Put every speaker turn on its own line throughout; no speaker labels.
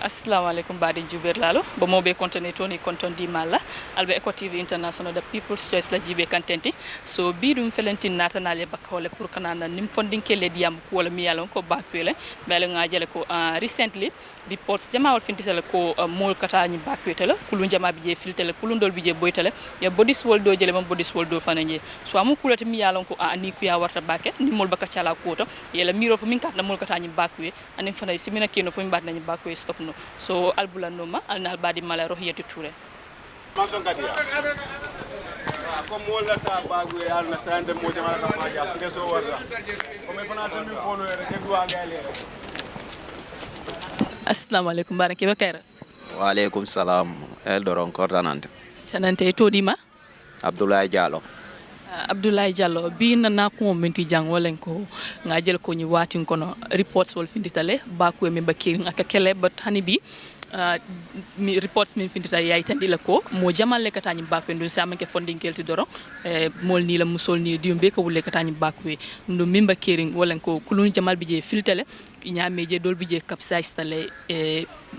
Assalamu alaikum badi jubir lalo bo mobe kontone toni konton di malla albe Eco TV International the People's Choice la jibe kantenti so bidum felentin natanale bakkole pour kanana nim fondin kele diam ko wala mi yalon ko bakwele bele ngajele ko recently reports jamawol fintitele ko mol kata ni bakwetele kulun jama bije filtele kulun dol bije boytele ya bodis woldo jele mom bodis woldo fananje so amu kulati mi yalon ko ani ku ya warta bakke ni mol baka chala ko to yela miro fo min kat na mol kata ni bakwe anin fanay simina keno fo mi bat nañu bakwe stop no so albulanoma alnal badi mala rohiyatu touré
mason kadia ko molla ta bagu e alna sande mo jama ka ma jas de so warra ko me fana tan mi folo e ke duwa ngale
assalamu alaikum barake bakayra
wa alaikum salam el doron kortanante
tanante todima
Abdoulaye Diallo
Abdoulaye Diallo bi na ko minti jang wolen ko ngajel ko ni watin kono reports wol finditale bakwe mi bakiri akakele but hanibi mi reports min findita yayi tandila ko mo jamal le katani bakwe ndun sama ke funding kelti doro mol ni la musol ni diumbe ko wulle katani bakwe ndo mimba kering wolen ko kulun jamal bije filtele nyame je dol bije capsize tale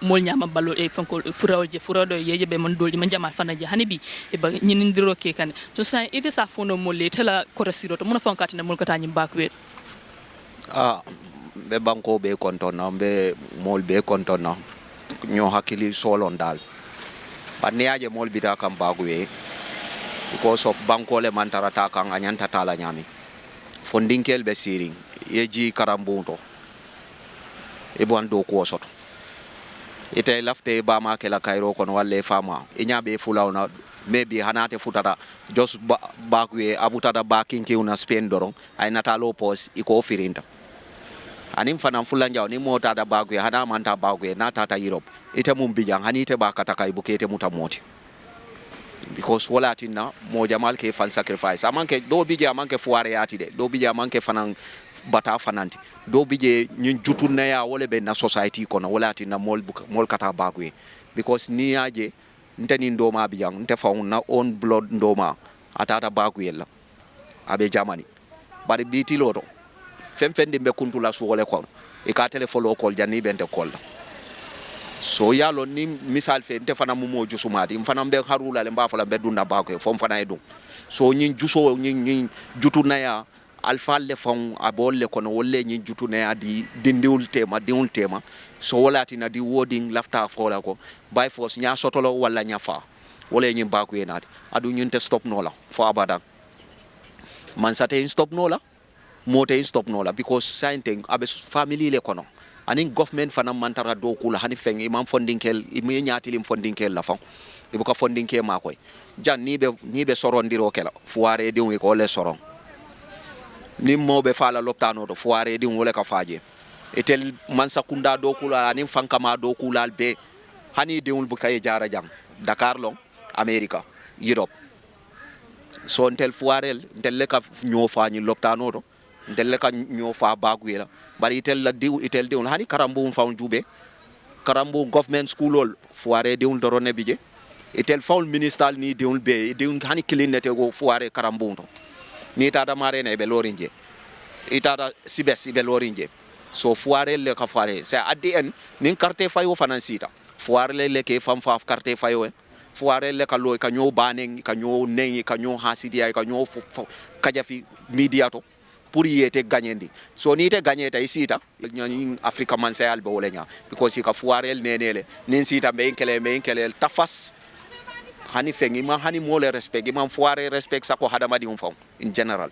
mol nyama ballo e fanko furawdo yeje be mon doldi man jamal fanaje hanibi e ba nyinindiro ke kan so sa ite sa fono molle tela korasiro to mona fankati na mol katani bakwe
be banko be kontona be mol be kontona ñoo hakili solon dal banniaje mol bita kam bagwe because of bankole mantarata kan anyanta tala nyami fondinkel be siring yeji karambunto e bondo ko soto ite lafte ba ma kala kayro kon walle fama e nyabe fulawna maybe hanate futata just bagwe abutada bakinki una spain doron ay natalo pos iko firinta anim fanam fulanja ni mota da bagwe hana manta bagwe na tata Europe ite mum bijang hani ite ba kata kay bukete mutamoti because wala tinna mo jamal ke fan sacrifice amanke do bije amanke fuare yati de do bije amanke fanan bata fananti do bije nyun jutuna ya wole be na society kono wala tinna mol kata bagwe because ni aje nteni ndoma bijang nte faun na on blood ndoma atata bagwe la abe jamani bari biti loto femfende be kuntula suwole kon e ka telefolo kol janni bente kol so yalo ni misal fe nte fana mumo jusumadi mfana be harula le mbafala be dunda bako fom fana edum so nyin juso nyin jutuna ya alfa le fon abolle kono wolle nyin jutuna ya di dindiul tema so wolati na di wording lafta fola ko by force nya sotolo wala nya fa wole nyin bako enati adu nyin te stop nola fo abada man sate stop nola mote stop nola because sainting abe family le kono anin government fana mantara do kula hani feng imam funding kel imi nyati lim funding kel la fon ibuka funding ke makoy jan ni be sorondiro kala fuare de wi ko le soron ni mobe fala loptano do fuare de wole ka faje etel man sakunda do kula anin fankama do kula be hani de wul bukay jara jang Dakar long America Europe so ntel fuarel ntel le ka nyofa ni loptano do ndelle ka ñoo fa bagwela bari itel la diw itel diw hani karambu fawn jube karambu government school foire diw dorone bije itel fawn minister ni diw be diw hani kilinete go foire karambu to ni tada mare ne be lorinje itada sibes be lorinje so foire le ka foire c'est adn nin carte fayo financita foire le ke fam fa carte fayo foire le ka lo ka ñoo banen ka ñoo nen ka ñoo hasidia ka ñoo kajafi media to pour yete gagnendi so ni te gagneta isita nyani africa man sayal be wolenya because ka fuarel nenele nin sita be enkele tafas hani fengi ma hani mole respect ma fuare respect sako hadama di umfam in general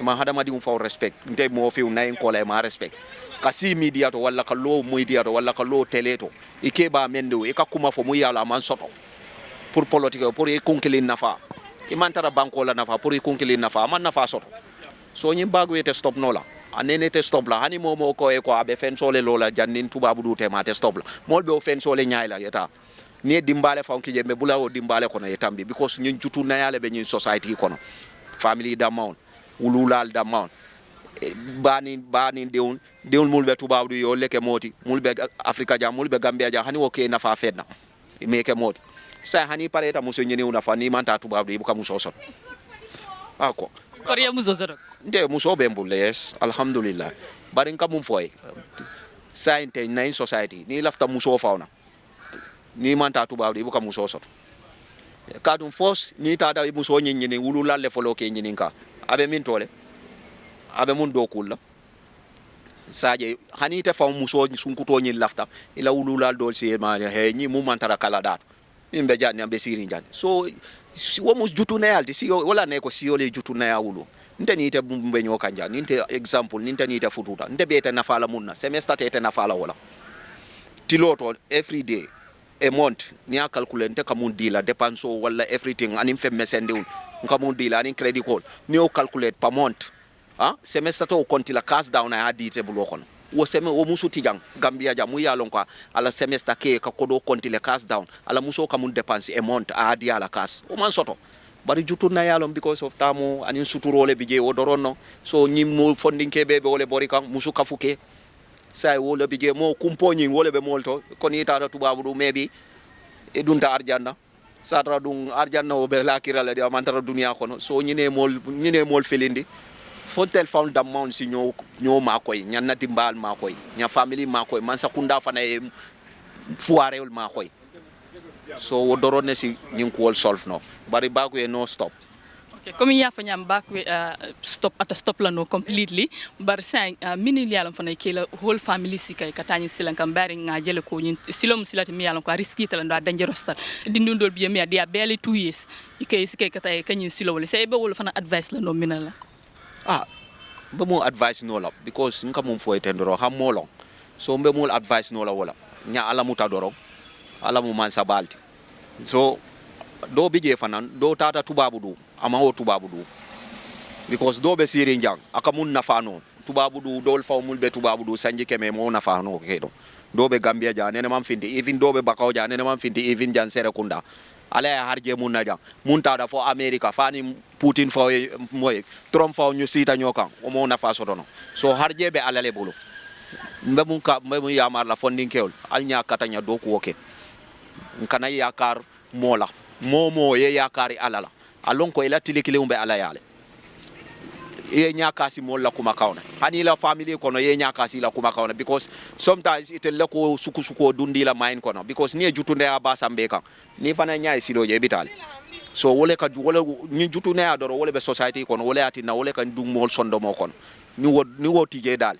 ma hadama di umfam respect nte mo fi na en kola ma respect kasi media to wala ka lo media to wala ka lo tele to ike ba mendo e ka kuma fo mu yala man soto pour politique pour e konkilin nafa imantara banko la nafa pour e konkilin nafa man nafa soto so nyi bagwe te stop nola anene te stop la hani momo ko e ko abe fen sole lola jannin tubabu du te ma te stop la mol be o fen sole nyaayla yeta ni dimbale fonki je me bula o dimbale kono yetambi because nyin jutu na yale be nyin society kono family da maun ululal da maun bani deun mulbe tubabu du yo leke moti mulbe afrika ja mulbe gambia ja hani woke na fa fedna meke moti sa hani pareta muso nyini una fa ni manta tubabu du ibuka muso sot ako
korea muzozoro
nde muso bembule yes alhamdulillah barin kamum foy sainte na society ni lafta muso fauna ni manta tubabu ibuka muso soto kadum fos ni tada muso nyini wulu lalle folo ke nyini ka abe min tole abe mun do kulla saje hani te fa muso sunkuto nyi lafta ila wulu lal dol si ma he ni mu mantara kala dat imbe jani ambe siri jani so wo mus jutu na yalti si wala ne ko si ole jutu na ya wulu nte ni te bumbe nyoka njani nte example nte ni te fututa nte beta na fala munna semester te na fala wala tiloto every day a month ni a calculate nte kamun dila dépense wala everything anim fe mesende un kamun dila anim credit call ni o calculate per month semester to konti la cash down a dite bulo kono wo seme wo musu tijang Gambia ja mu yalon ko ala semester ke ka kodo konti le cash down ala muso kamun dépense a month a di ala cash o man soto bari jutu na yalon because of tamu anin suturole bije o doronno so nyimmo funding ke bebe wole bori kan musu kafuke say wole bije mo kumponi wole be molto koni tata tubabu du maybe e dunta arjanna sadra dun arjanna o be lakira la di amantara dunia kono so nyine mol felindi fontel found the mount si nyo makoy nyanna timbal makoy nya family makoy man sakunda fana e fuarewul makoy so wo dorone si nyin ko solve no bari baku e no stop
okay comme ya fa nyam baku stop la no completely bar sang minil yalam fana kila whole family si kay katani silan kam bari nga jele ko nyin silom silati mi yalam ko riski tala ndo dangerous tal dindundol bi mi dia barely 2 years ikay si kay katay kanyin silo wala say be wala fana advice la no minala
be mo advice no la because nka mum fo etendoro ham molong so be mo advice no la wala nya ala muta doro ala mu man sabalti so do bije fanan do tata tubabu du ama ho tubabu du because do be siri njang aka mun nafano tubabu du dol fa mul be tubabu du sanji keme mo nafano kedo do be Gambia ja nene mam findi even do be bakaw ja nene mam findi even jan sere kunda ala ya harje mun na jang mun tada fo America fani Putin fo moy Trump fo ñu sita ñokan o mo nafa sotono so harje be ala le bulu mbe mun yamar la funding keol al nya katanya do ko woke nkana yakar mola momo ye yakari alala alon ko ila tilikile umbe ala yale ye nyakasi mola kuma kauna hani la family kono ye nyakasi la kuma kauna because sometimes it lako suku dundi la mine kono because ni jutunde abasa mbeka ni fana nyaay sidoje bitali so wole ka wole ni jutune adoro wole be society kono wole ati na wole kan dum mol sondo mo kono ni woti je dal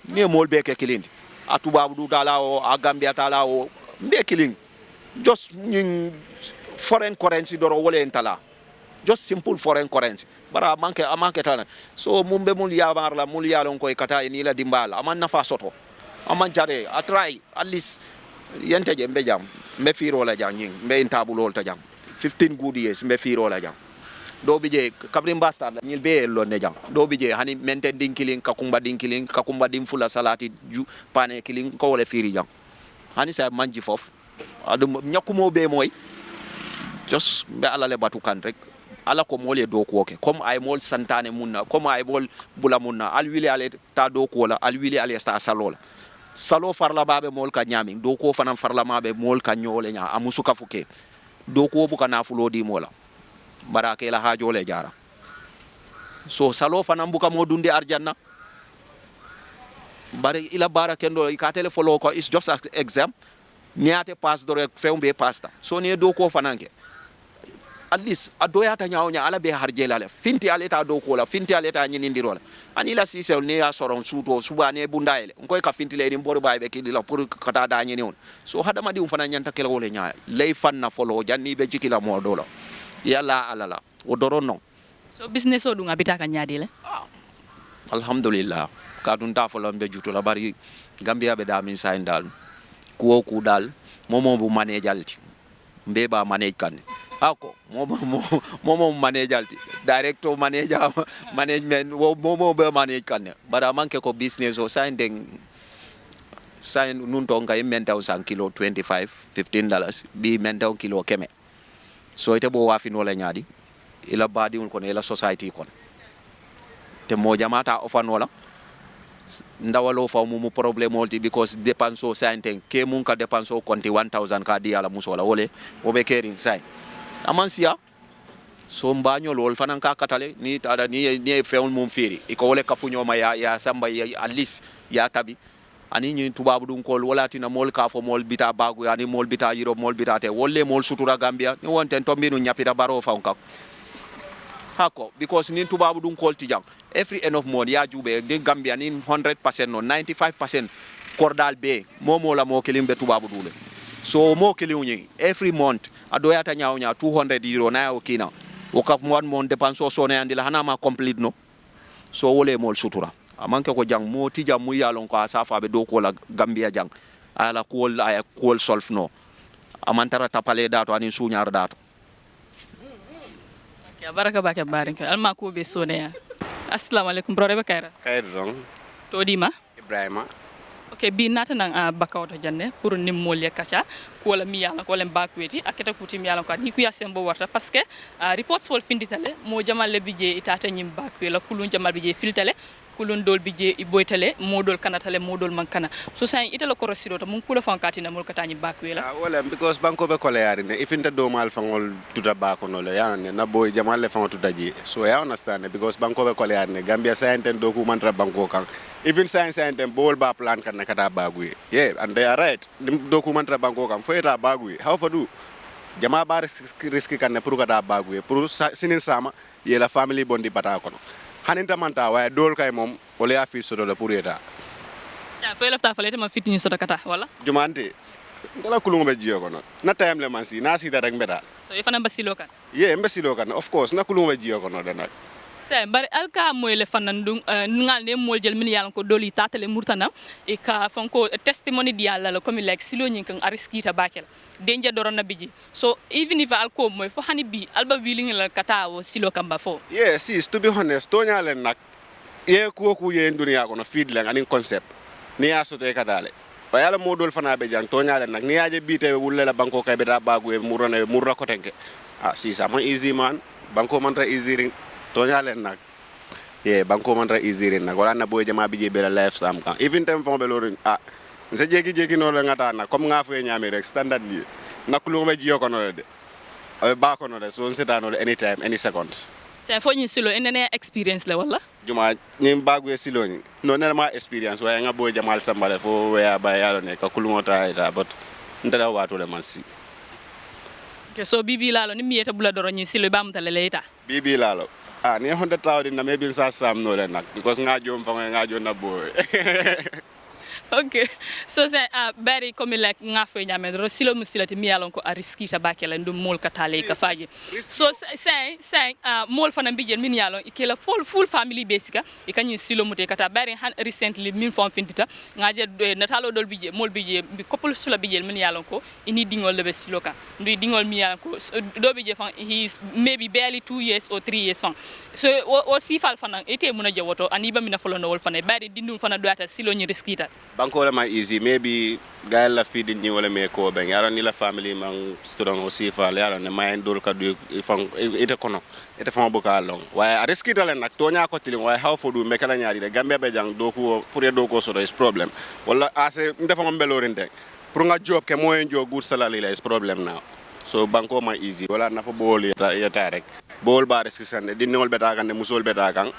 ni mol be ke kilindi atubabu du dala o a Gambia tala o be killing just foreign currency doro wole entala just simple foreign currency bara manke tana so mumbe mul yamar la mul yalon koy kata ni la dimbala aman nafa soto aman jare a try at least yente je mbe jam mbe firo la jang mbe intabulol ta jam 15 good years mbe firo la jam do bije kabrim bastard la nyil be lo ne jam do bije hani menten dinkilin kakumba dim fula salati ju pane kilin ko wala firi jam hani sa manji fof adum nyakumo be moy just be ala le batukan rek ala ko mole do ko ke comme ay mol santane munna comme ay bol bula munna al wili ale ta do ko la al wili ale sta salola salo farla babe mol ka nyami do ko fanam farla mabe mol ka nyole nya amusu ka fuke do ko bu kana fulo di mola barake la hajole jara so salo fanam bu ka modundi arjanna bare ila barakendo ka telefolo ko is just an exam niate pass do rek feumbe pasta so ne do ko fananke at least adoya ta nyaawnya ala be harjela le finti aleta do ko la finti aleta nyinindiro la ani la sisel ne ya soron suto subane bundaile ngoy ka finti le di mbor baybe ki la pour kata da nyini on so hadama di fana nyanta kala wole nyaa lay fanna folo janni be jikila mo do la yalla alala o doronno
so business o dunga bitaka nyaadi le
alhamdulillah ka dun ta folo be juto la bari Gambia be da min sain dal ku dal momo bu manage alti mbe ba manage kan ako momo manage alti director manager management momo be manage kan bara manke ko business o sign nun to nga menta on kilo 25 $15 bi menta on kilo keme so ite bo wafi no la nyaadi ila badi on ko ila society kon te mo jamata ofanola ndawalo fa mu problème molti because dépense sainten ke mun ka dépense konti 1000 ka di ala musola wole o be kerin sai amansia so mbañol wol fanan ka katale ni tada ni fewn mum firi iko wole kafunyo ma ya samba ya at least ya tabi ani ñi tubabu dun kol wala tina mol ka fo mol bita bagu ani mol bita yiro mol bita te wolle mol sutura Gambia ni wonten to mbinu nyapita baro fanka hako because nin tubabu dun kol tijang every end of month ya jube de Gambia nin 100% no 95% kordal be momo la mo kelimbe tubabu dule so mo keliunyi every month adoyata nyawnya 200 euro na okina wakaf mo mon dépense so ne andila hana ma complete no so wole mol sutura amanke ko jang mo tija mu yalon ko asafa be do ko la Gambia jang ala kol ay kol solf no amantara tapale dato ani sunyar dato
ya baraka bake barinka alma ko be soneya assalamu alaikum bro rebe kayra
dong
to dima
Ibrahima
ok bi nata nan bakawto janne pour nim molye kacha ko la mi yalla ko len bakweti aketa kuti mi yalla ko ni ku yasembo warta parce que reports wol finditale mo jamal le bije itata nyim bakwe la kulun jamal bije filtale kulun dol bije iboytale modol kanatale modol mankana so say itala ko rosido to mun kula fankatina mul katani bakwe la
wala because banko be kole yari ne ifinta do mal fangol tuta bako no le yana ne na boy jamal le fangol tuta ji so I understand because banko be kole yari ne Gambia scienten document ra banko kan even scienten bol ba plan kan nakata bagwe yeah and they are right document ra banko kan foyta bagwe how for do jama ba risk kan ne pour kata bagwe pour sinin sama ye la family bondi bata kono haninta manta way dol kay mom wala ya fi soto la pour eta
sa fay lafta falete ma fitni soto kata wala
jumante ngala kulungo be jiyo kono na time le mansi na sita rek mbeda
so ifana basilo kan
mbesilo kan of course na kulungo be jiyo kono dana
say bari alka moy le fanan dum ngal ne mol jël min yalla ko doli tatale murtana e ka fanko testimony di yalla la comme like silo nyin kan ariskita bakel denja dorona biji so even if alko moy fo hani bi alba wiling la kata wo silo kamba fo
yes to be honest to nyalen nak ye ko ye dunya kono feed lang anin concept ni ya soto e kadale ba yalla modol fana be jang to nyalen nak ni yaje bite wulle la banko kay be da bagu e murra ko tenke si ça man easy man banko man ra easy ring tonya len nak banko man ra easy ren nak wala na boy jama bi je be la life sam kan even tem fon be lorin nse jeki no la ngata nak comme nga fay nyami rek standard li nak lu ma jiyo ko no de ba ko no de so nse ta no anytime any seconds
c'est fo ñi silo enene experience la wala
juma ñi bagu silo ni no na ma experience way nga boy jamal sambale fo waya ba yalo ne ka kulungo ta ita but ndala watu le man si
okay so bibi lalo ni mi yeta bula doro ñi silo bamta le leta
bibi lalo ni 100,000 na maybe sa sam no le nak because nga jom fa nga jom na boy
okay so say bari comme like nga fay nyame ro silo musilati mi yalon ko a riskita bakela ndum mol katale ka faji so say mol fana bijel min yalon ikela full family basica e kanyi silo mute kata bari han recently min fon findita ngaje natalo dol bije mol bije bi couple sula bijel min yalon ko ini dingol lebe silo ka ndu dingol mi yalon ko do bije fan he is maybe barely 2 years or 3 years fan so o sifal fana ete muna jawoto ani ba mina folo no wol fana bari dindul fana do ata silo nyi riskita
banko la ma easy maybe gael la fi ni wala me ko ben yaron ni la family man student aussi fa yaron ne may dol ka du fon ite kono ite fon bu ka long way a riski dalen nak to nya ko tilin way how for do me kala nyaari de gambe be jang do ko pour e do ko so is problem wala ase ndefa mo belorinde pour nga job ke moyen jo good salary la is problem now so banko ma easy wala na fa bol yata rek bol ba riski sande di nol beta kan ne musol beta kan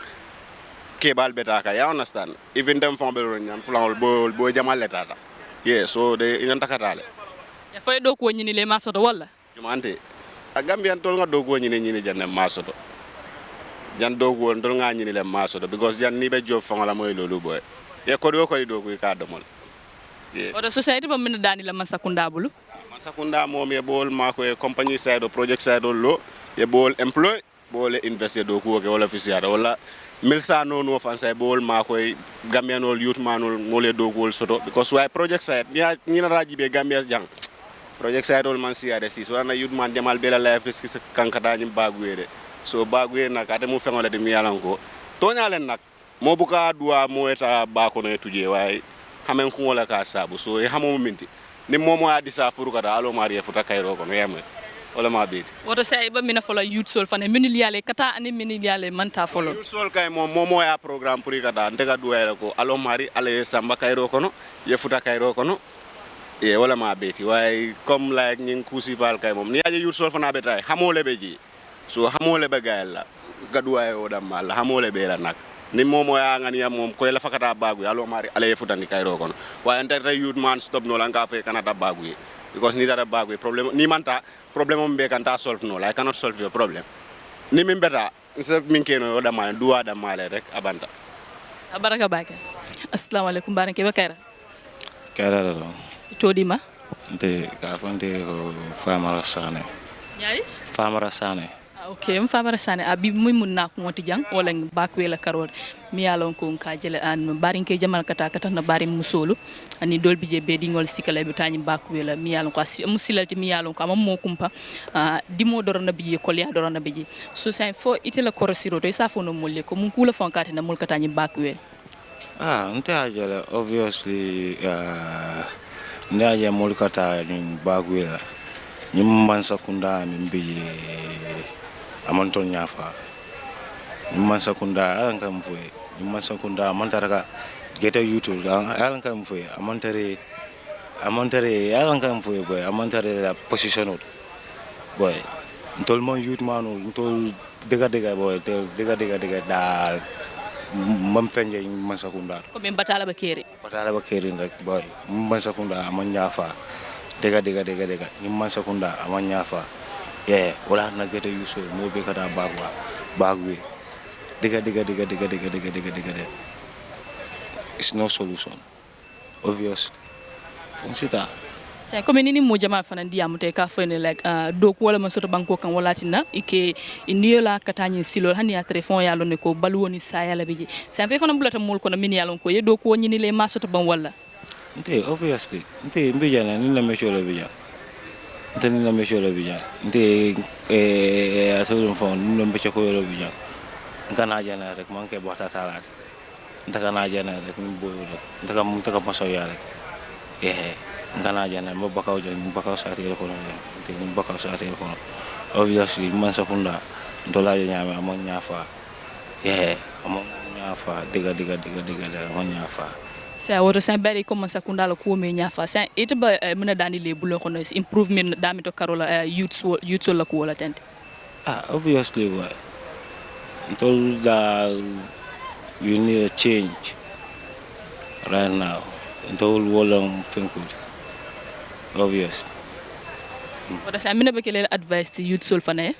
kebal betaka ya understand even them fon belo nyam fulangol bo jamal letata so de inanta katale
ya fay do ko nyini le masoto wala
jumante a gambian tol nga do ko nyini janne masoto jan do ko ndol nga nyini le masoto because jan ni be job fangala moy lolu boy ko do ko ka domol
oto society ba min dani la masakunda bulu
masakunda mom ye bol mako e company side project side lo ye bol employ bol invest do ko wala official wala milsa no fansay bol ma koy gambianol youth manol mole dogol soto because why project side ni na raji be gambia jang project side ol man siade sis wana youth man jamal bela life risk kankata ni bagwede so bagwe nak ate mu fengole de mi yalanko to nyalen nak mo buka duwa mo eta ba ko no tuje way hamen ko wala ka sabu so e hamo minti ni momo adisa furu kada alo mari futa kayro ko no yemme wala ma beeti
woto say ba mina folo youth sol fane minil yale kata ani minil yale manta folo
youth sol kay momo ya programme pour kada ndega duwele ko alo mari ale samba kayro kono ye futa kayro kono wala ma beeti way comme like ñing kusival kay mom ni aje youth sol fana betay xamole be ji so xamole be gael la gaduwaye o dam mal xamole be la nak ni momo ya ngani ya mom ko la fakata bagu ya lo mari ale futandi kayro kono wa enter youth man stop no la nga fe kanata bagu because ni dara bagu problem ni manta problem on be kan ta solve no I cannot solve your problem ni min beta so min keno da ma duwa da male rek abanta
baraka bake assalamu alaikum barake bakara
kara do
todima
de ka fonde ko famara sane
yayi
famara sane
okay famara sane abi muy mun nak moti jang wala bakwe la karol mi yalon ko ka jele an barinke jamal kata kata na barim musolu ani dolbi je be dingol sikale bi tani bakwe la mi yalon ko musilalti mi yalon ko am mo kumpa dimo dorona bi ko liya dorona bi so sai fo itela korosiro to sa fo no molle ko mun kula fonkati na mulkata ni bakwe
nte ajala obviously ne aje mulkata ni bakwe la nyimman sakunda min bi amanton nyafa nyimman sakunda alan kam fo nyimman sakunda amantara geta youtube alan kam fo amantare alan kam fo boy amantare la position boy ntol mon youth manu ntol dega boy dega dal mam fenje nyimman sakunda
ko be batala ba kere
rek boy nyimman sakunda amon nyafa dega nyimman sakunda amon nyafa wala na gete yuso mo be kata bagwe dega it's no solution obvious fonsita
sai comme nini mo jama fana ndiamu te ka fene like do ko wala masoto banko kan wala tinna ike indiola katani silol hani ya telefon ya lone ko balwoni sa yala biji sai fe fana bulata mol ko na min yalon ko yedo ko nyini le masoto ban wala
nte obviously nte mbijana ni na mecholo bija nte ni na mecholo bija nte asodum fon ni na mechoko yolo bija ngana jana rek manke bota talat ndaka na jana rek ni boyo rek ndaka maso ya rek ngana jana mo bakaw jang bakaw saati ko no nte ni bakaw saati ko obviously man sakunda ndola yo nyame amon nyafa amon nyafa diga amon nyafa
sa woto sa bari comme sakunda la ko me nyafa sa ite ba mena dani le bulo ko no improvement dami to karola youth la ko wala tente
obviously why until that you need a change right now until wolong think obvious
woto sa mena be kele advice to youth sol fane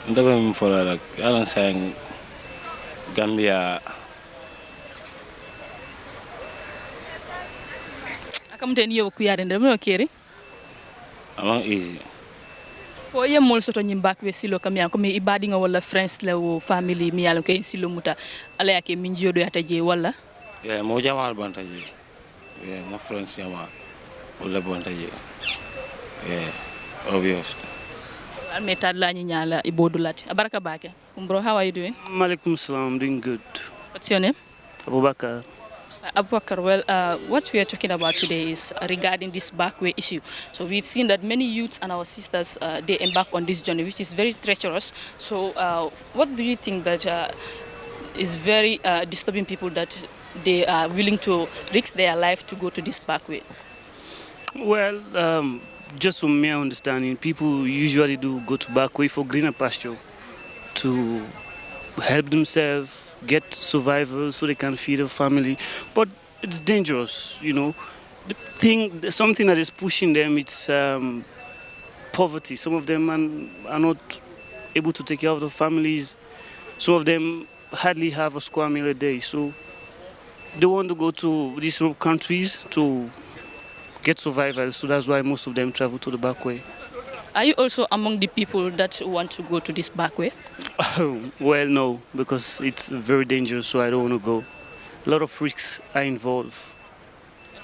ndaba mi fola like alan saying Gambia
akamten yo ku yare ndem no kere
among easy
ko yemol soto nyim bakwe silo kamya ko mi ibadi nga wala friends la wo family mi yalo kay silo muta ala yake min jodo yata je wala
mo jamal bantaje na friends yama wala bantaje obvious
almeta la nyala ibodulati abaraka bake bro, how are you doing?
Malaikum salam, I'm doing good.
What's your name?
Abubakar.
Abubakar, well, what we are talking about today is regarding this backway issue. So we've seen that many youths and our sisters, they embark on this journey, which is very treacherous. So what do you think that is very disturbing people that they are willing to risk their life to go to this backway?
Well, just from my understanding, people usually do go to backway for greener pasture, to help themselves get survival so they can feed a family. But it's dangerous, you know. Something that is pushing them, it's poverty. Some of them are not able to take care of their families. Some of them hardly have a square meal a day. So they want to go to these countries to get survival. So that's why most of them travel to the backway.
Are you also among the people that want to go to this backway?
Well, no, because it's very dangerous, so I don't want to go. A lot of risks are involved.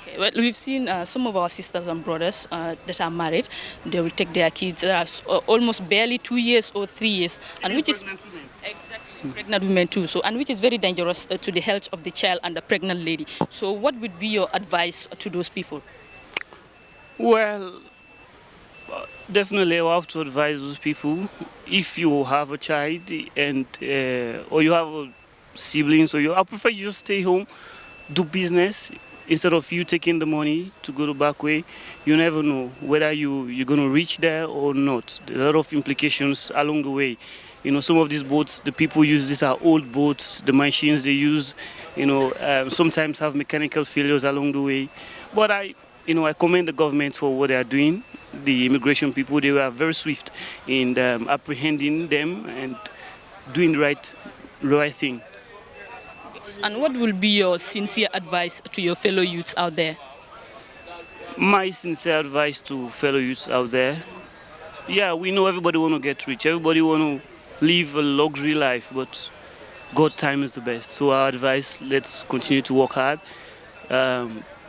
Okay, well, we've seen some of our sisters and brothers that are married. They will take their kids that are almost barely 2 years or 3 years, and which is exactly pregnant women too. So, and which is very dangerous to the health of the child and the pregnant lady. So, what would be your advice to those people?
Well, definitely, I have to advise those people. If you have a child and or you have siblings, I prefer you just stay home, do business, instead of you taking the money to go to Bakwe, you never know whether you're going to reach there or not. There are a lot of implications along the way. You know, some of these boats, the people use, these are old boats, the machines they use, sometimes have mechanical failures along the way. But I commend the government for what they are doing. The immigration people, they were very swift in apprehending them and doing the right thing.
And what will be your sincere advice to your fellow youths out there?
My sincere advice to fellow youths out there, yeah, we know everybody want to get rich, everybody want to live a luxury life, but God time is the best. So our advice, let's continue to work hard.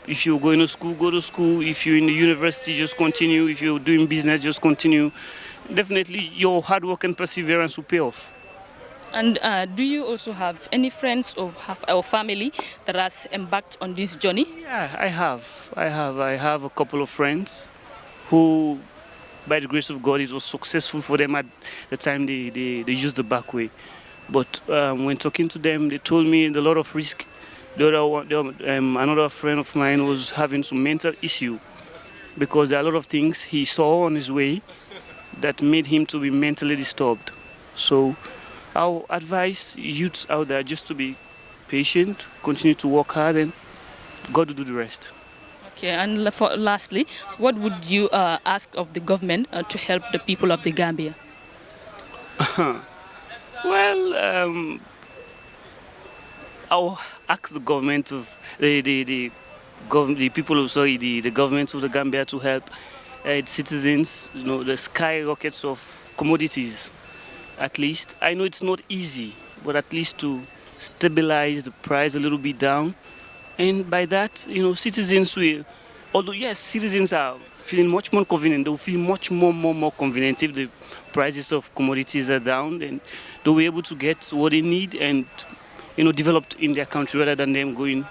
If you're going to school, go to school. If you're in the university, just continue. If you're doing business, just continue. Definitely your hard work and perseverance will pay off.
And do you also have any friends or family that has embarked on this journey?
Yeah, I have a couple of friends who, by the grace of God, it was successful for them at the time they used the back way. But when talking to them, they told me a lot of risk. Another friend of mine was having some mental issue because there are a lot of things he saw on his way that made him to be mentally disturbed. So I'll advise youths out there just to be patient, continue to work hard, and God will do the rest.
Okay, and lastly, what would you ask of the government to help the people of the Gambia?
Well, I'll ask the government of the government of the Gambia to help its citizens. You know, the skyrockets of commodities. At least I know it's not easy, but at least to stabilize the price a little bit down, and by that, citizens will. Although yes, citizens are feeling much more convenient. They'll feel much more convenient if the prices of commodities are down, and they'll be able to get what they need and developed in their country rather than them going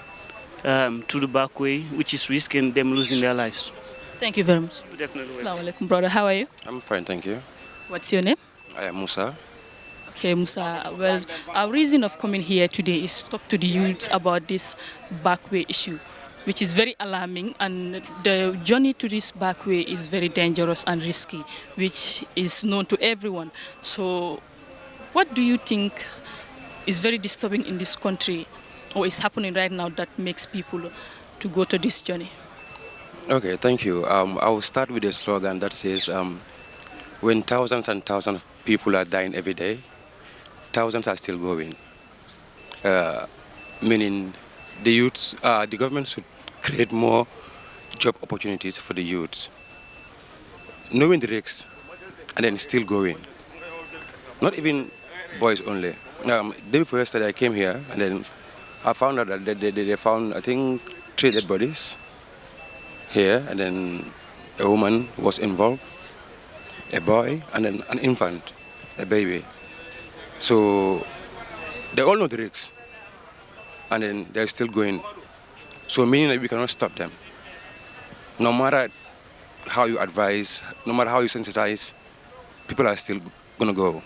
to the back way, which is risk and them losing their lives.
Thank you very much.
You're definitely welcome.
Assalamu alaikum, brother. How are you?
I'm fine, thank you.
What's your name?
I am Musa.
Okay, Musa. Well, our reason of coming here today is to talk to the youths about this backway issue, which is very alarming, and the journey to this backway is very dangerous and risky, which is known to everyone. So, what do you think is very disturbing in this country, or is happening right now that makes people to go to this journey?
Okay, thank you. I will start with a slogan that says, when thousands and thousands of people are dying every day, thousands are still going. Meaning the youths, the government should create more job opportunities for the youths. Knowing the risks and then still going. Not even boys only. Day before yesterday I came here and then I found out that they found, I think, 3 dead bodies here, and then a woman was involved, a boy, and then an infant, a baby. So they all know the risks, and then they're still going. So meaning that we cannot stop them. No matter how you advise, no matter how you sensitize, people are still going to go.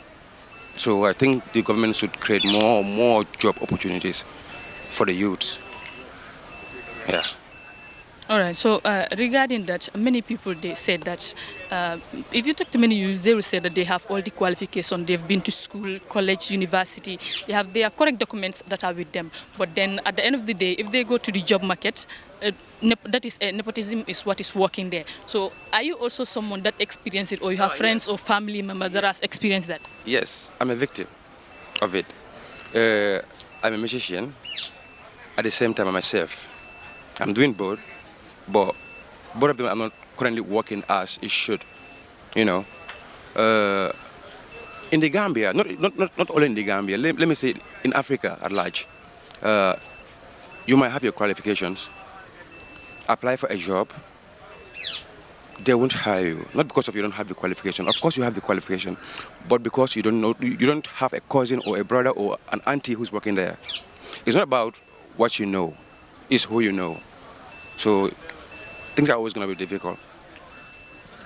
So I think the government should create more job opportunities for the youths. Yeah.
All right, so regarding that, many people, they said that if you talk to many youths, they will say that they have all the qualifications, they've been to school, college, university, they have their correct documents that are with them. But then at the end of the day, if they go to the job market, nepotism is what is working there. So are you also someone that experienced it, or you have friends or family members that has experienced that?
Yes, I'm a victim of it. I'm a musician. At the same time, I'm a chef. I'm doing both. But both of them are not currently working as it should, In the Gambia, not only in the Gambia, let me say in Africa at large, you might have your qualifications, apply for a job, they won't hire you. Not because you don't have the qualification. Of course you have the qualification, but because you don't have a cousin or a brother or an auntie who's working there. It's not about what you know, it's who you know. So things are always going to be difficult.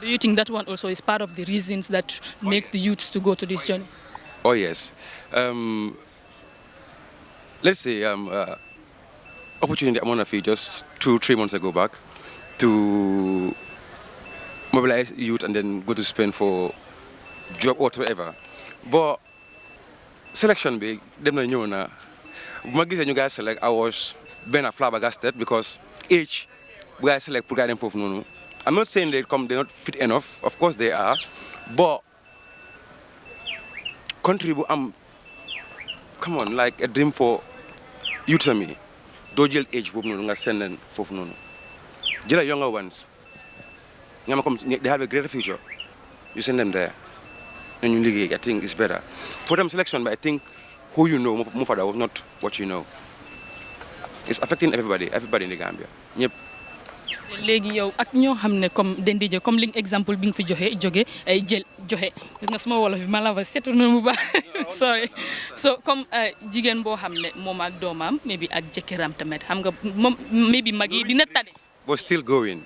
Do you think that one also is part of the reasons that make the youths to go to this journey?
Oh yes. Let's say opportunity I'm on a fee just 2-3 months ago back to mobilize youth and then go to Spain for job or whatever. But selection be them no know na. You guys select, I was being flabbergasted because each guys select for them for no. I'm not saying they're not fit enough. Of course they are, but contribute. Come on, like a dream for youth to me. Dojel age women nga send them for no. Jela younger ones. They have a greater future. You send them there, and you league. I think it's better for them selection. But I think who you know, more for that, not what you know. It's affecting everybody in the Gambia. Yep.
léegi yow ak ñoo xam ne comme Dendije comme li exemple bi nga fi joxe ay jël joxe gis nga suma wolof bi ma la fa seetu na bu baax sorry so comme jigéen boo xam ne moom ak doomam maybe ak jëkkëram tamit xam nga moom maybe mag yi dina tane.
But still going.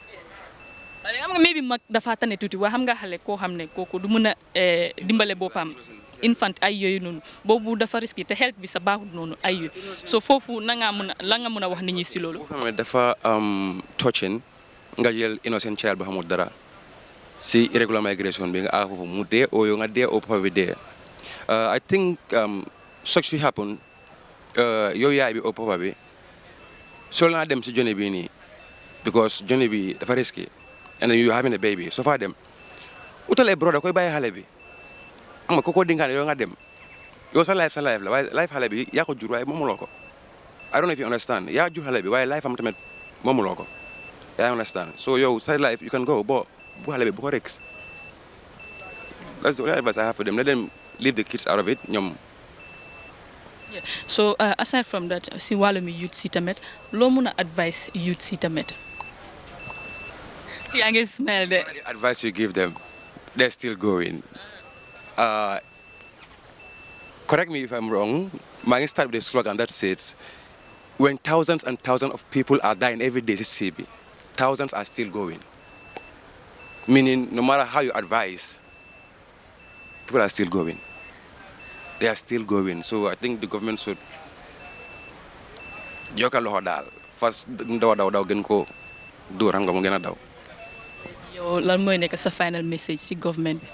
xam nga maybe mag dafa tane tuuti waaye xam nga xale koo xam ne kooku du mën a dimbale boppam infant ay yooyu noonu boobu dafa risqué te health bi sa baaxul noonu ay yooyu so foofu la nga mën a wax nit ñi si loolu.
boo xam ne dafa touching nga jël innocent child ba xamul dara si irregular migration bi nga foofu mu dee oo yow nga dee oo papa bi dee I think such fi happen yow yaay bi oo papa bi soo naa dem si journey bi nii because journey bi dafa risqué and you having a baby so faa dem utal ay broda koy bàyyi xale bi am nga ko dingaane yow nga dem yow sa life la waaye life xale bi yaa ko jur waaye moomuloo ko I don't know if you understand yaa jur xale bi waaye life am tamit moomuloo ko I understand so yow sa life you can go but bu xale bi bu ko rex that's the only advice I have for them let them leave the kids out of it ñoom.
Yeah. So aside from that si wàllum youth si tamit loo mun a advice youth si tamit. yaa ngi smell de.
The advice you give them they're still going. Correct me if I'm wrong. My start with a slogan that says, when thousands and thousands of people are dying every day, CB, thousands are still going. Meaning, no matter how you advise, people are still going. They are still going. So I think the government should yokal hodal. First, daw gen ko do ranga mo gëna daw.
Yow lan moy nek sa final message ci government bi?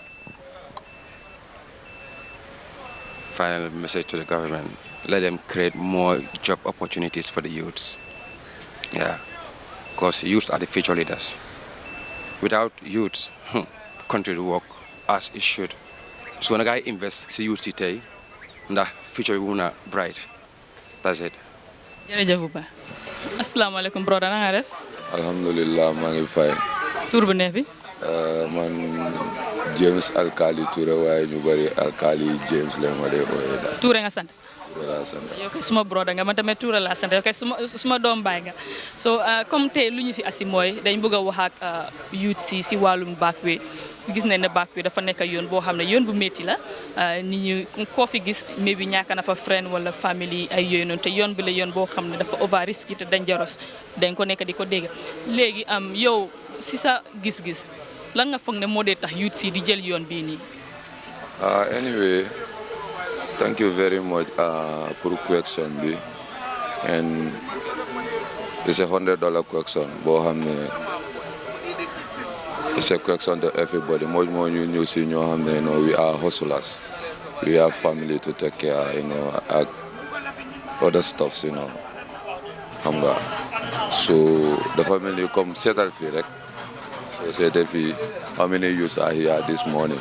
Final message to the government, let them create more job opportunities for the youths. Yeah, because youths are the future leaders. Without youths, country will work as it should. So when a guy invests in youth today, the future will be bright. That's it.
Jërëjëf ba. Assalamu alaikum brother, na nga def?
Alhamdulillah, maa ngi fay.
Tur bu neex bi?
Man James Alkali Touré waaye ñu bari Alkali James la ma dee ooyee daal.
Touré nga sant.
Touré laa sant.
Yow kay suma brother nga man tamit Touré laa sant yow kay suma doom baay nga so comme tey lu ñu fi asi mooy dañ bëgg a wax ak youth si wàllum backway gis nañ ne backway dafa nekk yoon boo xam ne yoon bu métti la nit ñi koo fi gis mais bi ñàkk na fa friend wala family ay yooyu noonu te yoon bi la yoon boo xam ne dafa over risky te dangerous dañ ko nekk di ko dégg léegi yow si sa gis-gis lan nga foog ne moo dee tax youth si di jël yoon bii nii.
Anyway, thank you very much pour question bi and it's a $100 question boo xam ne it's a question to everybody much more ñu si ñoo xam ne we are hustlers, we have family to take care, and other stuffs, xam nga so dafa mel ni comme seetal fii rek seetal fii how many youths are here this morning,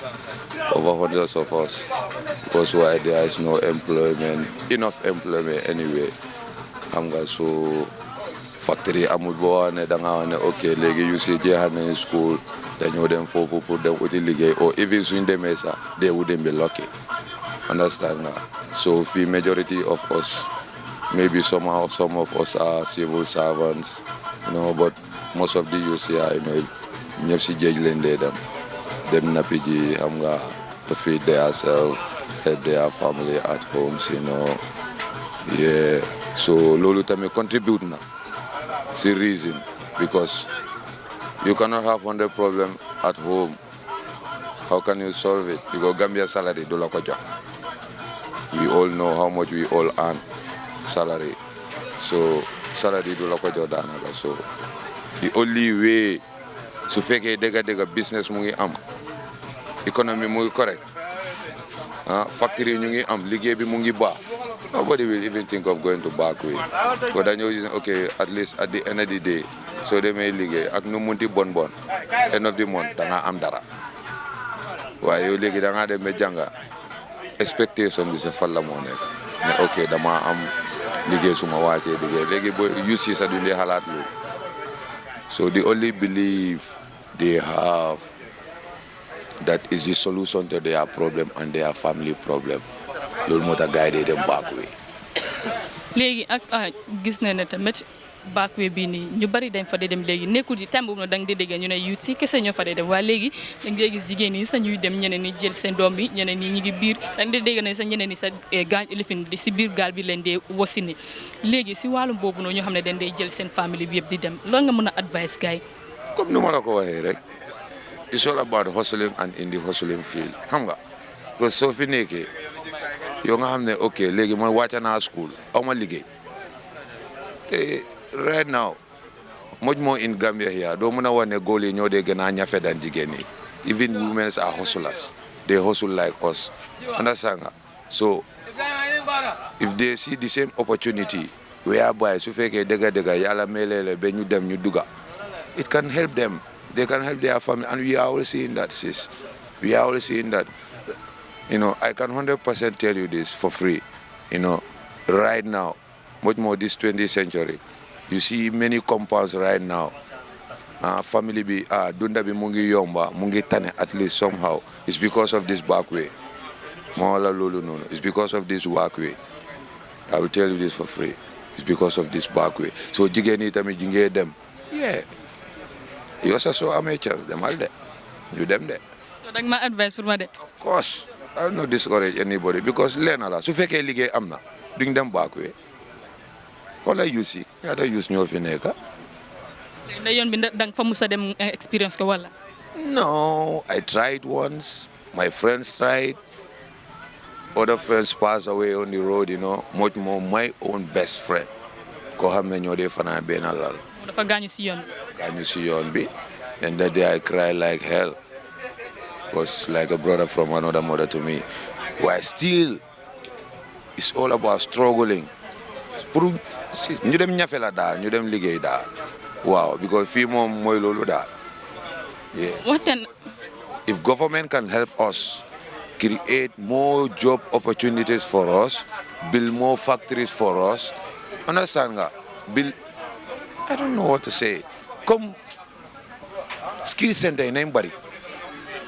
over hundreds of us, because why there is no employment, enough employment anyway, xam nga so factory amul boo xam ne da nga wax ne ok léegi you see jeexal nañu school dañoo dem foofu pour dem uti liggéey or even suñ demee sax they wouldn't be lucky, understand nga so fii majority of us maybe some of us are civil servants, but most of the youth here, ñëpp si géej leen dee dem nappi ji xam nga to feed themselves, help their family at homes, yeah so loolu tamit contribute na si reason because you cannot have 100 problem at home, how can you solve it because Gambia salary du la ko jox, we all know how much we all earn salary, so salary du la ko jox daanaka so the only way su fekkee dëgg business mu ngi am economy mu ngi correct factory ñu ngi am liggéey bi mu ngi baax nobody will even think of going to back way but dañoo gis ne okay at least at the end of the day soo demee liggéey ak nu munti bon end of the month da nga am dara waaye yow léegi da ngaa dem ba jànga expectation bi sa fan la moo nekk ne ok dama am liggéey suma wàccee liggéey léegi boo yu si sa duñ dee xalaat loolu so the only belief they have that is the solution to their problem and their family problem loolu moo tax gars yi dem back way
léegi ak gis na ne tamit back way bii nii ñu bari dañ fa dee dem léegi nekkul ci thème boobu nag da nga dee dégg ñu ne youth si kese ñoo fa dee dem waaye léegi da nga gis jigéen ñi sa ñuy dem ñeneen ñi jël seen doom bi ñeneen ñi ñu ngi biir da nga dee dégg ne sa ñeneen ñi sa gaañ lifin di si biir gaal bi leen dee wasini léegi si wàllum boobu noonu ñoo xam ne dañ dee jël seen famille bi yëpp di dem loolu nga mën a advice gars yi
comme ni ma la ko waxee rek it's all about hustling and in the hustling field xam nga parce que soo fi nekkee yow nga xam ne ok léegi man wàcc naa school aw ma liggéey te right now much more in Gambia here doo mën a wax ne góor yi ñoo dee gën a ñafe daan jigéen ñi even women are hustlers they hustle like us understand nga so if they see the same opportunity whereby su fekkee dëgga yàlla meeleele ba ñu dem ñu dugga it can help them they can help their family and we are all seeing that sis we are all seeing that I can 100% tell you this for free right now much more this 20th century you see many compounds right now family bi dunda bi mu ngi yomba mu ngi tane at least somehow it's because of this back way moo la loolu noonu it's because of this back way I will tell you this for free it's because of this back way so jigéen yi tamit ji ngee dem yow sax soo amee chance demal de ñu dem de
so dag ma advice pour ma de
of course I will not discourage anybody because leena la su fekkee liggéey am na duñ dem back way wala use yi ñaata use ñoo fi nekk
da yoon bi dang fa musa dem experience ko wala
no I tried once my friends tried other friends pass away on the road much more my own best friend ko xam ne ñoo dee fanaan benn lal
dafa gaañu si yoon bi
and that day I cry like hell was like a brother from another mother to me why still it's all about struggling pour ñu dem ñafe la daal ñu dem liggéey daal waaw because fii moom mooy loolu daal if government can help us create more job opportunities for us build more factories for us understand nga build I don't know what to say comme skill center yi nañ bari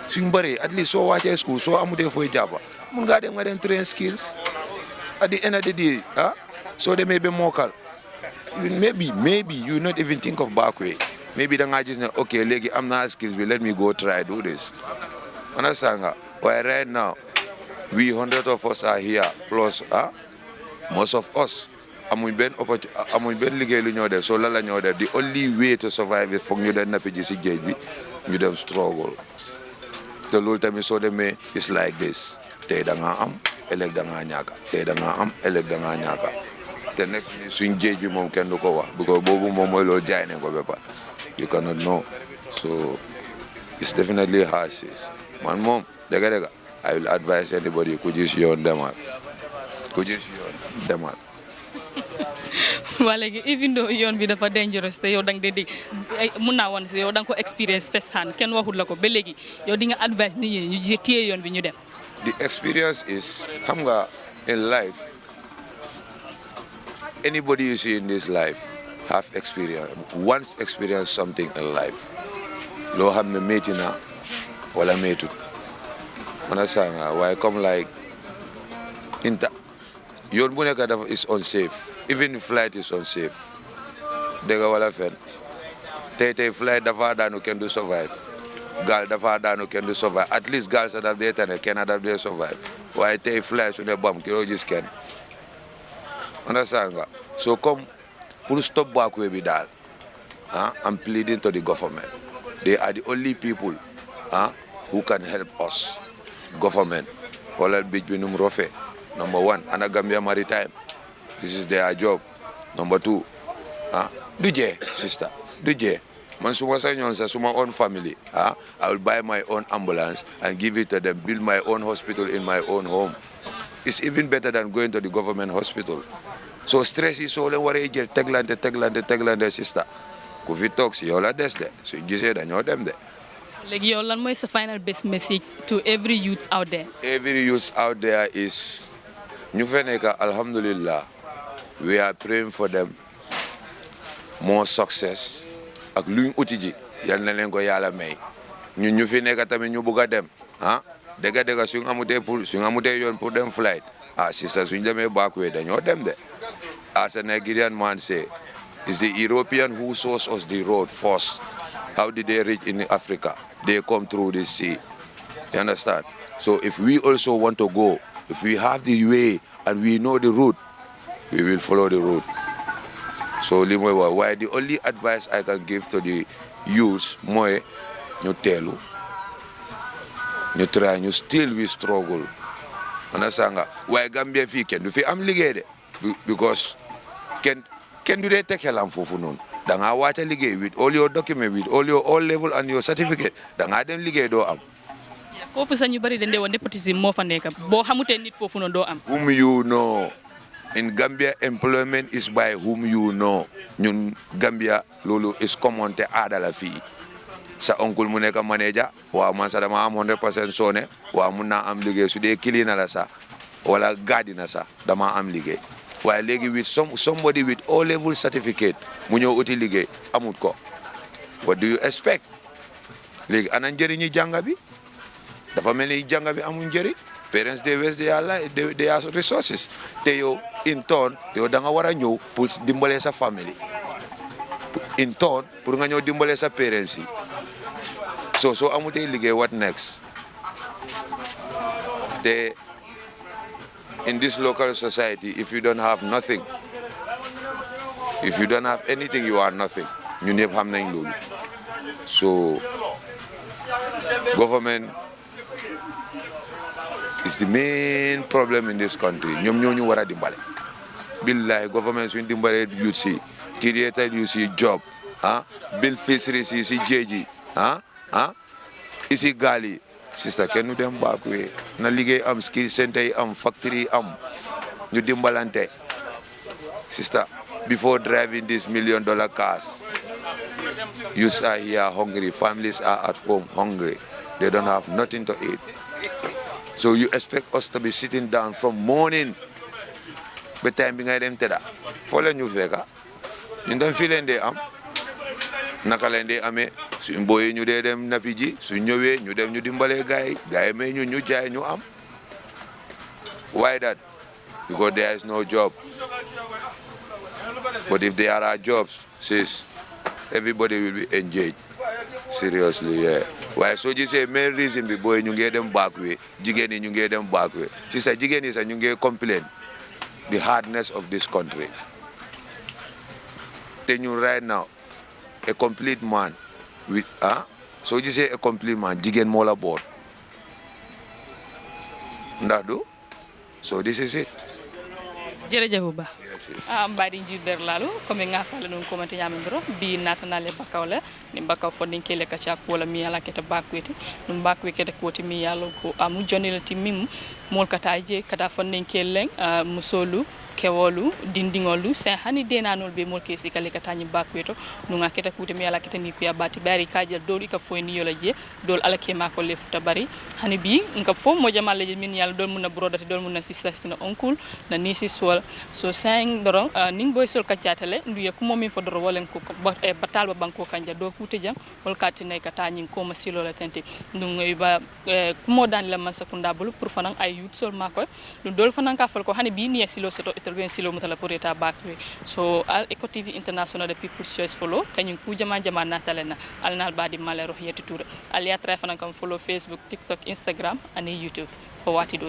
suñ bari at least soo wàccee school soo amutee fooy jàppa mun ngaa dem nga dem train skills at the end of the day soo demee ba mookal maybe you not even think of back way maybe da ngaa gis ne ok léegi am naa skills bi let me go try do this understand nga waaye right now we 100 of us are here plus most of us amuñ benn liggéey lu ñoo def so lan la ñoo def the only way to survive is foog ñu dem nappi ji si géej bi ñu dem struggle te loolu tamit soo demee it's like this tey da ngaa am ëllëg da ngaa ñàkk tey da ngaa am ëllëg da ngaa ñàkk te next suñ géej bi moom kenn du ko wax because boobu moom mooy loolu jaay nañ ko ba pare you cannot know so it's definitely hard sis man moom dëgg I will advise anybody ku gis yoon demal
waa léegi even though yoon bi dafa dangerous te yow da nga dee dégg mun naa woon si yow da nga ko experience first hand kenn waxul la ko ba léegi yow di nga advice nit ñi ñu téye yoon bi ñu dem
the experience is xam nga in life anybody you see in this life have once experience something in life loo xam ne métti na wala méttut understand nga waaye comme like yoon bu nekk dafa is unsafe even flight is unsafe dégg wala fen tey flight dafa daanu kenn du survive gaal dafa daanu kenn du survive at least gaal sa daf dee tane kenn daf dee survive waaye tey flight su ne bam ki doo gis kenn understand nga so comme pour stop back way bi daal I'm pleading to the government they are the only people who can help us government xoolal bij bi num rofe number 1 ana Gambia Maritime this is their job number 2 du jee sister du jee man suma sañoon sa suma own family I will buy my own ambulance and give it to them, build my own hospital in my own home. It's even better than going to the government hospital. So stress yi soo leen waree jël teglante sister ku fi toog si yow la des de su gisee dañoo dem de.
léegi yow lan mooy sa final best message to every youth out there.
Every youth out there is ñu fe nekk alhamdulillah we are praying for them more success ak luñ uti ji yal na leen ko yàlla may ñun ñu fi nekk tamit ñu bugg a dem dëgg suñ amutee yoon pour dem flight sister suñ demee backway dañoo dem de. As a Nigerian man say, it's the European who shows us the road first. How did they reach in Africa? They come through the sea. You understand? So if we also want to go, if we have the way and we know the route, we will follow the route. So why the only advice I can give to the youths, moy, ñu telu, ñu try, ñu still we struggle. Understand nga? Why Gambia fi ken du fi am liggéey de because ken du dee teg xelam foofu noonu da ngaa wàcc a liggéey with all your document with all your level and your certificate da ngaa dem liggéey doo am.
foofu sax ñu bari dañ dee woon nepotisme moo fa nekk boo xamutee nit foofu noonu doo am.
Whom you know in Gambia employment is by whom you know ñun Gambia loolu is common te aada la fii sa oncle mu nekk manager waaw man sax dama am 100% soone waaw mun naa am liggéey su dee cleaner la sax wala gardener sax dama am liggéey. waaye léegi with somebody with all level certificate mu ñëw uti liggéey amut ko what do you expect léegi ana njëriñi jànga bi dafa mel ni jànga bi amul njëriñ parents they waste their resources te yow in turn yow da nga war a ñëw pour dimbale sa family in turn pour nga ñëw dimbale sa parents yi soo amutee liggéey what next te in this local society, if you don't have nothing, if you don't have anything, you are nothing. You never have nothing. So, government is the main problem in this country. Ñom ñoo ñu wara dimbalé. Billahi government suñ dimbalé youth si, created youth si job, build fisheries si jeji, isi gali. Sister kenn ñu dem backway na liggéey am skill center yi am factory am ñu dimbalante sister before driving these $1 million cars youths are here hungry, families are at home hungry, they don't have nothing to eat. So you expect us to be sitting down from morning ba time bi ngay dem tëdda foo leen ñu fekka ñu dem fii leen dee am naka leen dee amee suñ booyee ñu dee dem nappi ji suñ ñëwee ñu dem ñu dimbalee gaay yi may ñu jaay ñu am. Why that? Because there is no job. But if there are jobs, sis, everybody will be engaged. Seriously, yeah. Why so you say main reason bi boy ñu ngi dem backway jigéen ñi ñu ngi dem backway si sa jigéen ñi sax ñu ngi complain the hardness of this country. Te ñu right now a complete man with so you say a complete man jigéen moo la boot ndax du so this is it.
Jërëjëf ba mbaɗi jiɗɗer laalo komi ngafala noon komante ñamindoro bi natanale bakawla ni bakaw fondin kele ka cak wala mi ala keta bakwete ɗum bakwe keta koti mi yalo ko amu jonila timmim mol kata je kata fondin kelen musolu kewolu dindingolu sen hani denanol be mol kesi kale kata nyi bakweto nunga keta kute mi ala keta ni ku yabati bari kajal dol ika foyni yola je dol ala ke mako le futa bari hani bi ngam fo mo jamal le min yalla dol mun na brodati dol mun na sistastina onkul na nisi sol so sang doron ning boy sol kacatale ndu ye kumo min fo doro wolen ko batal ba banko kanja do kute jam wol katine kata nyin ko ma silo la tente ndum ba kumo dan la masakunda bulu pour fanan ay yut sol mako dol fanan ka fal ko hani bi ni silo seto ben silo mutala pour eta bakwe so al Eco TV International the People's Choice follow kanyum ku jama natalena al nal badi malero yeti tour al yatra fanan kam follow Facebook TikTok Instagram and YouTube ko wati do